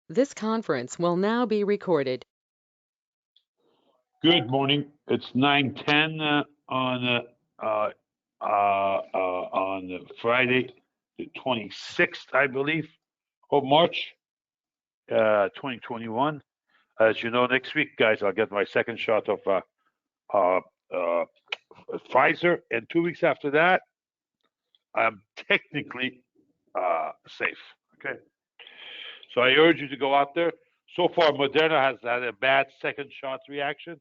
This conference will now be recorded. Good morning. It's 9:10 on Friday, the 26th, I believe, of March, 2021. As you know, next week, guys, I'll get my second shot of uh, uh, Pfizer, and 2 weeks after that, I'm technically safe. Okay, so I urge you to go out there. So far, Moderna has had a bad second shot reaction.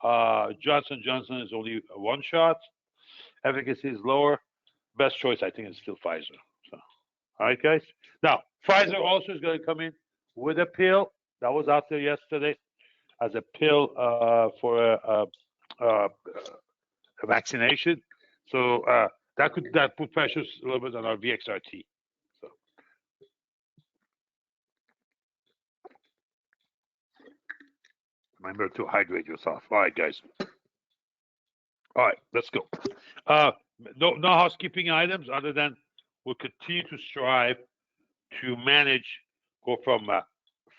Johnson Johnson is only one shot. Efficacy is lower. Best choice, I think, is still Pfizer. So, all right, guys. Now, Pfizer also is going to come in with a pill that was out there yesterday as a pill for a vaccination. So that put pressures a little bit on our VXRT. So remember to hydrate yourself. All right, guys. All right, let's go. No housekeeping items other than we'll continue to strive to manage, go from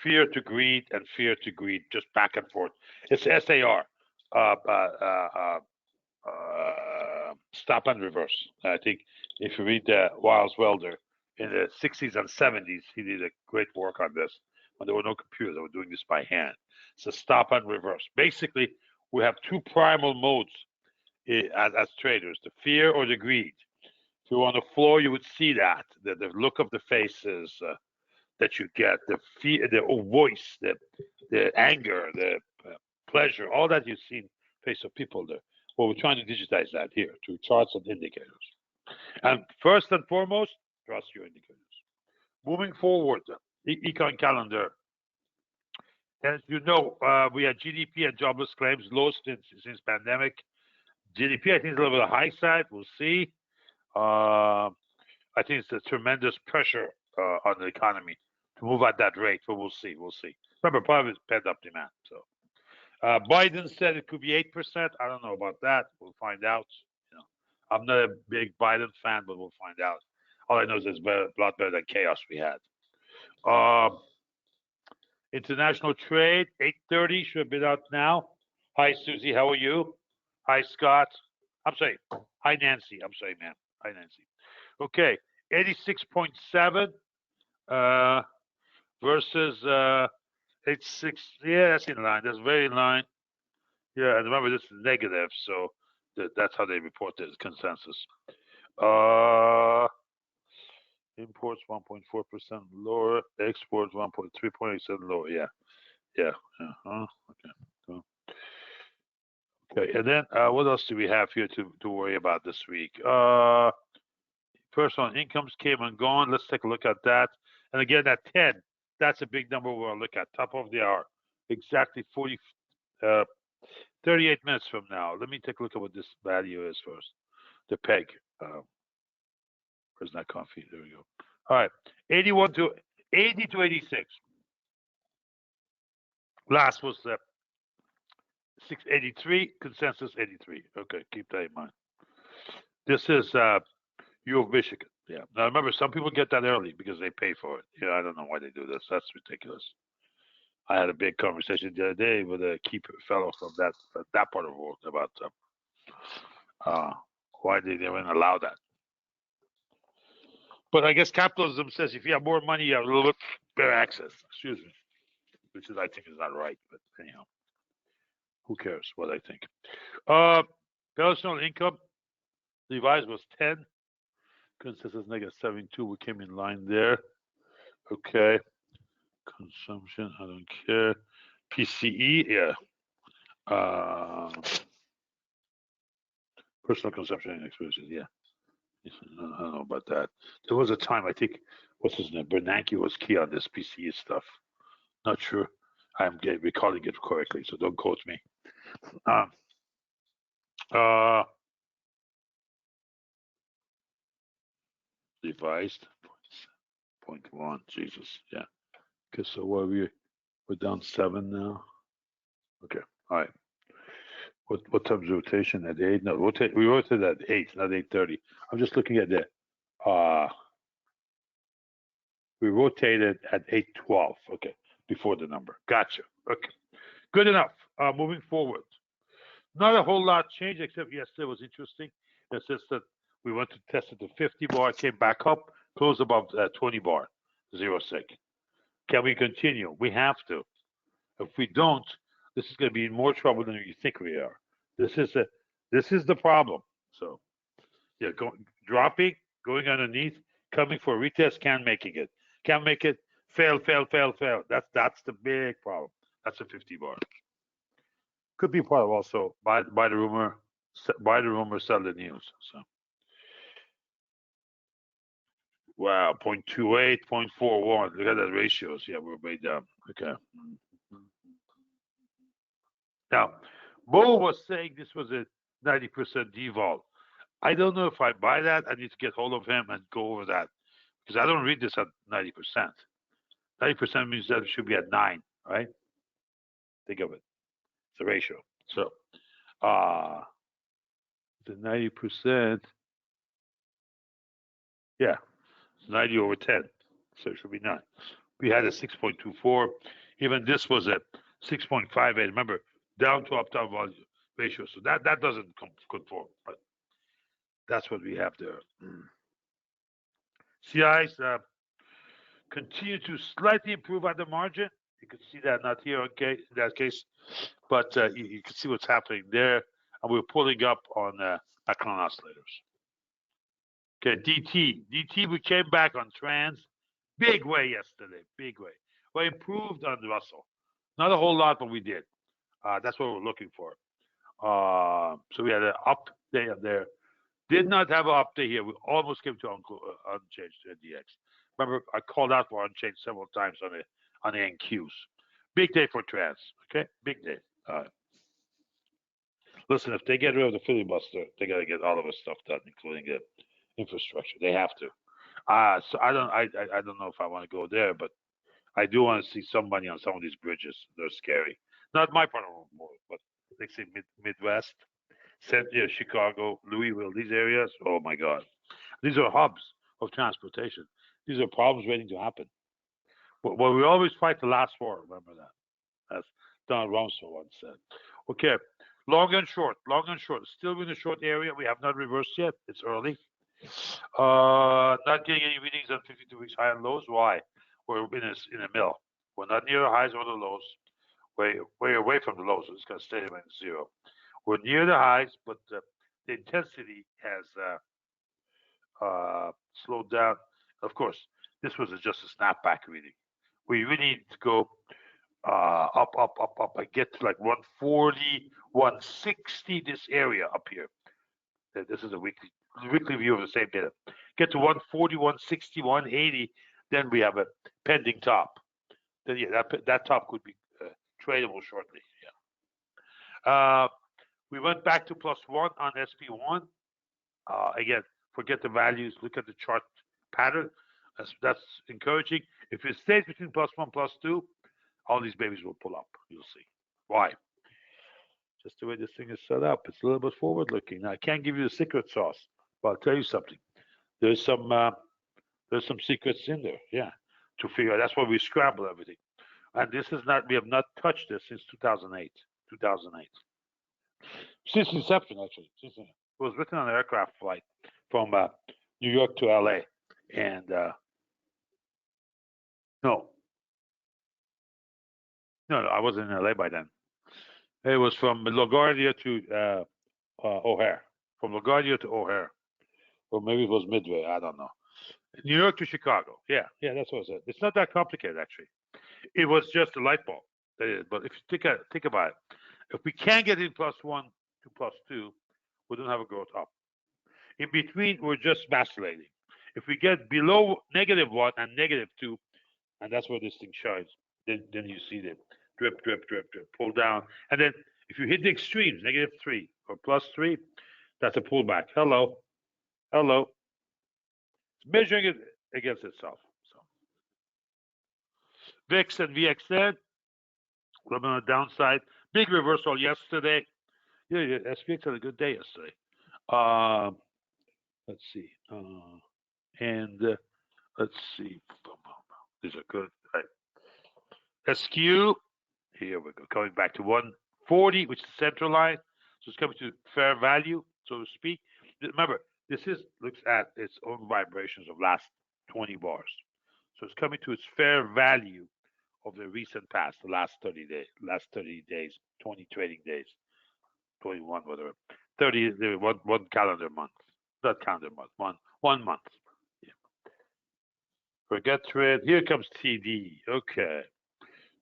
fear to greed and fear to greed, just back and forth. It's SAR, stop and reverse. I think if you read Wiles Welder in the 60s and 70s, he did a great work on this. When there were no computers, they were doing this by hand. So stop and reverse. Basically, we have two primal modes as traders: the fear or the greed. If you were on the floor, you would see that the look of the faces that you get, the fear, the voice, the anger, the pleasure, all that you see in the face of people there. Well, we're trying to digitize that here through charts and indicators. And first and foremost, trust your indicators. Moving forward, econ calendar. As you know, we had GDP and jobless claims lowest since pandemic. GDP, I think, is a little bit on the high side. We'll see. I think it's a tremendous pressure on the economy to move at that rate, but we'll see. We'll see. Remember, part of it's pent-up demand. So Biden said it could be 8%. I don't know about that. We'll find out. You know, I'm not a big Biden fan, but we'll find out. All I know is it's a lot better than chaos we had. International trade, 8:30 should have been out now. Hi, Susie. How are you? Hi, Scott. I'm sorry. Hi, Nancy. I'm sorry, ma'am. Hi, Nancy. Okay, 86.7 versus 86. Yeah, that's in line. That's very in line. Yeah, and remember this is negative, so that's how they report the consensus. Imports 1.4% lower, exports 1.3.8% lower. Yeah, yeah. Okay. Okay, and then what else do we have here to worry about this week? Personal incomes came and gone. Let's take a look at that. And again, at 10, that's a big number we'll look at. Top of the hour, exactly 38 minutes from now. Let me take a look at what this value is first. The peg. Where's that coffee? There we go. All right, 80 to 86. Last was 683, consensus 83. Okay, keep that in mind. This is U of Michigan. Yeah. Now remember, some people get that early because they pay for it. Yeah, I don't know why they do this. That's ridiculous. I had a big conversation the other day with a key fellow from that part of the world about why they didn't allow that. But I guess capitalism says if you have more money, you have a little bit better access. Excuse me, which is I think is not right. But anyhow, who cares what I think? Personal income revised was 10. Consensus negative 72. We came in line there. Okay. Consumption, I don't care. PCE, yeah. Personal consumption index, yeah. I don't know about that. There was a time, I think, what's his name? Bernanke was key on this PCE stuff. Not sure I'm recalling it correctly, so don't quote me. Revised 0.1, Jesus, yeah. Okay, so what we're down 7 now. Okay, all right. What time's rotation at 8? No, we rotated at 8, not 8:30. I'm just looking at the We rotated at 812. Okay, before the number. Gotcha. Okay, good enough. Moving forward. Not a whole lot changed, except yesterday was interesting. It's just that we went to test it to 50 bar, came back up, closed above 20 bar, 0.6. Can we continue? We have to. If we don't, this is going to be in more trouble than you think we are. This is the problem. So yeah, dropping, going underneath, coming for a retest, can't making it. Can't make it. Fail, fail, fail, fail. That's the big problem. That's a 50 bar. Could be part of also buy the rumor, sell the news. So wow, 0.28, 0.41. Look at that ratios. Yeah, we're way down. Okay. Now, Mo was saying this was a 90% deval. I don't know if I buy that. I need to get hold of him and go over that because I don't read this at 90%. 90% means that it should be at 9, right? Think of it. It's a ratio. So, the 90%, yeah, it's 90 over 10. So it should be 9. We had a 6.24. Even this was a 6.58. Remember, down to uptown volume ratio. So that doesn't conform. But that's what we have there. CIs continue to slightly improve at the margin. You can see that not here, okay, in that case, but you can see what's happening there. And we're pulling up on Macron oscillators. Okay, DT, we came back on trans, big way yesterday, big way. We improved on Russell, not a whole lot, but we did. That's what we're looking for. So we had an up day up there. Did not have an up day here. We almost came to unchanged NDX. Remember, I called out for unchanged several times on the NQs. Big day for trans. Okay, big day. Listen, if they get rid of the filibuster, they got to get all of the stuff done, including the infrastructure. They have to. So I don't know if I want to go there, but I do want to see some money on some of these bridges. They're scary. Not my part of the world, but they say Midwest, Chicago, Louisville, these areas. Oh my God, these are hubs of transportation. These are problems waiting to happen. Well, we always fight the last war. Remember that. As Don Rumsfeld once said. Okay, long and short. Still in the short area. We have not reversed yet. It's early. Not getting any readings on 52 weeks high and lows. Why? We're in a mill. We're not near the highs or the lows. Way away from the lows. So it's going to stay at zero. We're near the highs, but the intensity has slowed down. Of course, this was just a snapback reading. We really need to go up. I get to like 140, 160, this area up here. This is a weekly view of the same data. Get to 140, 160, 180, then we have a pending top. Then yeah, that top could be tradable shortly. Yeah. We went back to +1 on SP1. Again, forget the values. Look at the chart pattern. That's encouraging. If it stays between +1, +2, all these babies will pull up. You'll see. Why? Just the way this thing is set up. It's a little bit forward-looking. Now, I can't give you the secret sauce, but I'll tell you something. There's some secrets in there. Yeah, to figure out. That's why we scramble everything. And this is not. We have not touched this since 2008. 2008. Since inception, actually. It was written on an aircraft flight from New York to LA. And no, I wasn't in LA by then. It was from LaGuardia to O'Hare. From LaGuardia to O'Hare. Or maybe it was Midway. I don't know. New York to Chicago. Yeah, that's what I said. It's not that complicated, actually. It was just a light bulb. But if you think about it, if we can't get in +1 to +2, we don't have a growth up. In between, we're just vacillating. If we get below -1 and -2, and that's where this thing shines, then you see the drip, pull down. And then if you hit the extremes, -3 or +3, that's a pullback. Hello. It's measuring it against itself. So VIX and VXN, a little bit on the downside. Big reversal yesterday. Yeah, SPX had a good day yesterday. Let's see. Let's see. These are good. Right. SQ, here we go, coming back to 140, which is center line. So it's coming to fair value, so to speak. Remember, this looks at its own vibrations of last 20 bars. So it's coming to its fair value of the recent past, the last 30 days, 20 trading days, 21, whatever, 30, one calendar month, not calendar month, one month. Yeah. Forget trade. Here comes TD. Okay.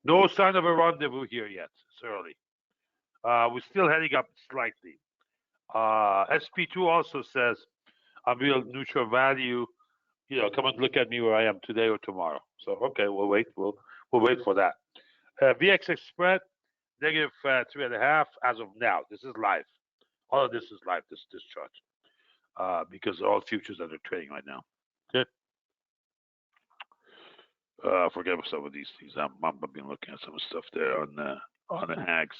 No sign of a rendezvous here yet. It's early. We're still heading up slightly. SP2 also says I'm real neutral value. Come and look at me where I am today or tomorrow. So okay, we'll wait. We'll wait for that. VXX spread negative 3.5 as of now. This is live. All of this is live. This chart because all futures that are trading right now. Okay. Forget some of these things. I've been looking at some stuff there on the hags.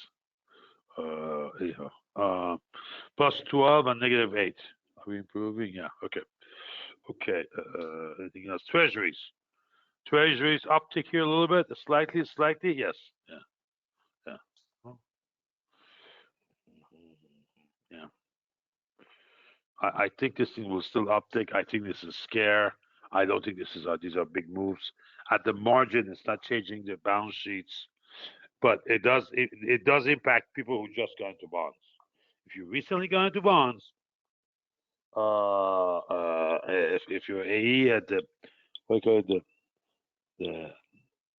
Plus 12 and negative 8. Are we improving? Yeah. Okay. Okay. Anything else? Treasuries. Treasuries uptick here a little bit. Slightly. Yes. Yeah. Yeah. I think this thing will still uptick. I think this is scare. I don't think these are big moves. At the margin, it's not changing the balance sheets, but it does impact people who just got into bonds. If you recently got into bonds, if you're AE at the what do you call it,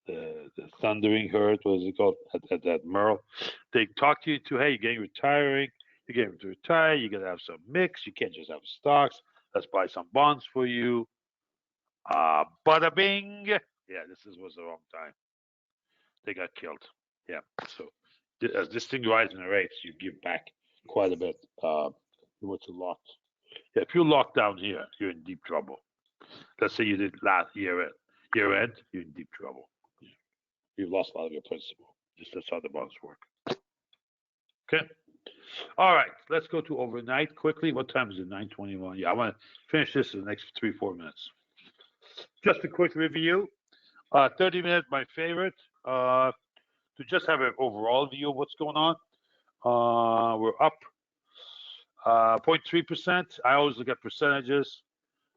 the thundering herd, what is it called at that Merle, they talk to you to, hey, you're retiring, you're getting to retire, you gotta have some mix, you can't just have stocks, let's buy some bonds for you. Bada bing. Yeah, was the wrong time. They got killed. Yeah. So as this thing rises in the rates, you give back quite a bit. What you locked. Yeah, if you're locked down here, you're in deep trouble. Let's say you did last year end, you're in deep trouble. Yeah. You've lost a lot of your principal. Just that's how the bonds work. Okay. All right. Let's go to overnight quickly. What time is it? 9:21. Yeah, I want to finish this in the next 3-4 minutes. Just a quick review. 30 minutes, my favorite. To just have an overall view of what's going on. We're up 0.3%. I always look at percentages.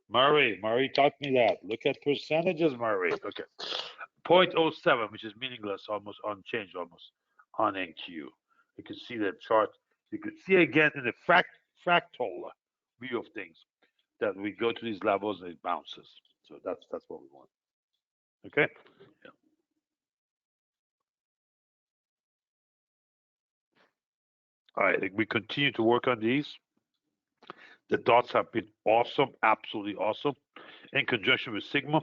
Murray, taught me that. Look at percentages, Murray. Okay. 0.07, which is meaningless, almost unchanged, almost on NQ. You can see that chart. You can see again in the fractal view of things that we go to these levels and it bounces. So that's what we want. Okay. Yeah. All right. We continue to work on these. The dots have been awesome, absolutely awesome, in conjunction with Sigma.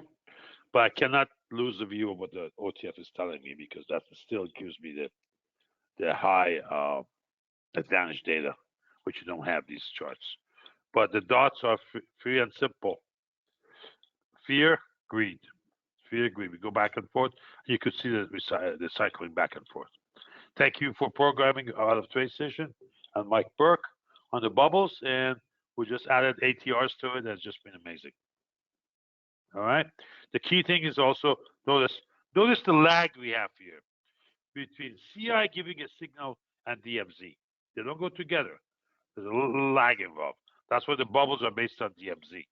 But I cannot lose the view of what the OTF is telling me because that still gives me the high advantage data, which you don't have these charts. But the dots are free and simple. Fear, greed. Fear, greed. We go back and forth. You could see the cycling back and forth. Thank you for programming out of Trade Station and Mike Burke on the bubbles. And we just added ATRs to it. That's just been amazing. All right. The key thing is also notice the lag we have here between CI giving a signal and DMZ. They don't go together. There's a little lag involved. That's why the bubbles are based on DMZ.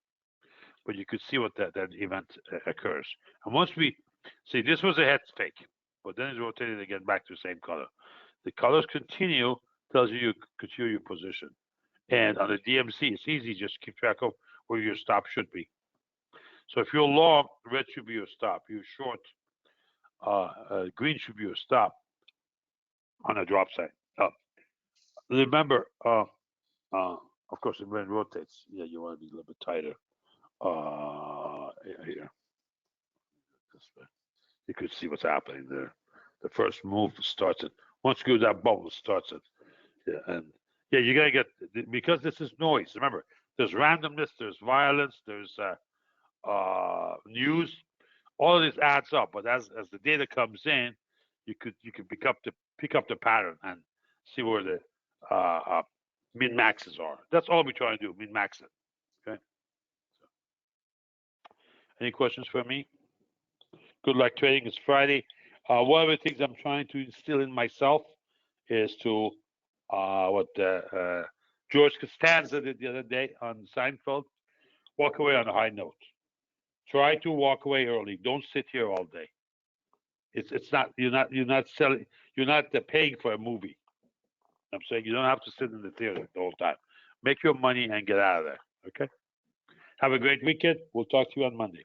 But you could see what that event occurs. And once we see, this was a head fake, but then it's rotated again back to the same color. The colors continue, tells you continue your position. And on the DMC, it's easy, just keep track of where your stop should be. So if you're long, red should be your stop. You're short, green should be your stop on a drop side. Remember, of course, when it rotates, yeah, you want to be a little bit tighter. Here, you could see what's happening there. The first move starts it. Once you go that bubble, starts it. Yeah, and yeah, you gotta get, because this is noise. Remember, there's randomness, there's violence, there's news. All of this adds up, but as the data comes in, you could pick up the pattern and see where the min maxes are. That's all we're trying to do, min max it. Okay. Any questions for me? Good luck trading. It's Friday. One of the things I'm trying to instill in myself is to what George Costanza did the other day on Seinfeld. Walk away on a high note. Try to walk away early. Don't sit here all day. It's not you're not selling, you're not paying for a movie. I'm saying you don't have to sit in the theater the whole time. Make your money and get out of there. Okay. Have a great weekend. We'll talk to you on Monday.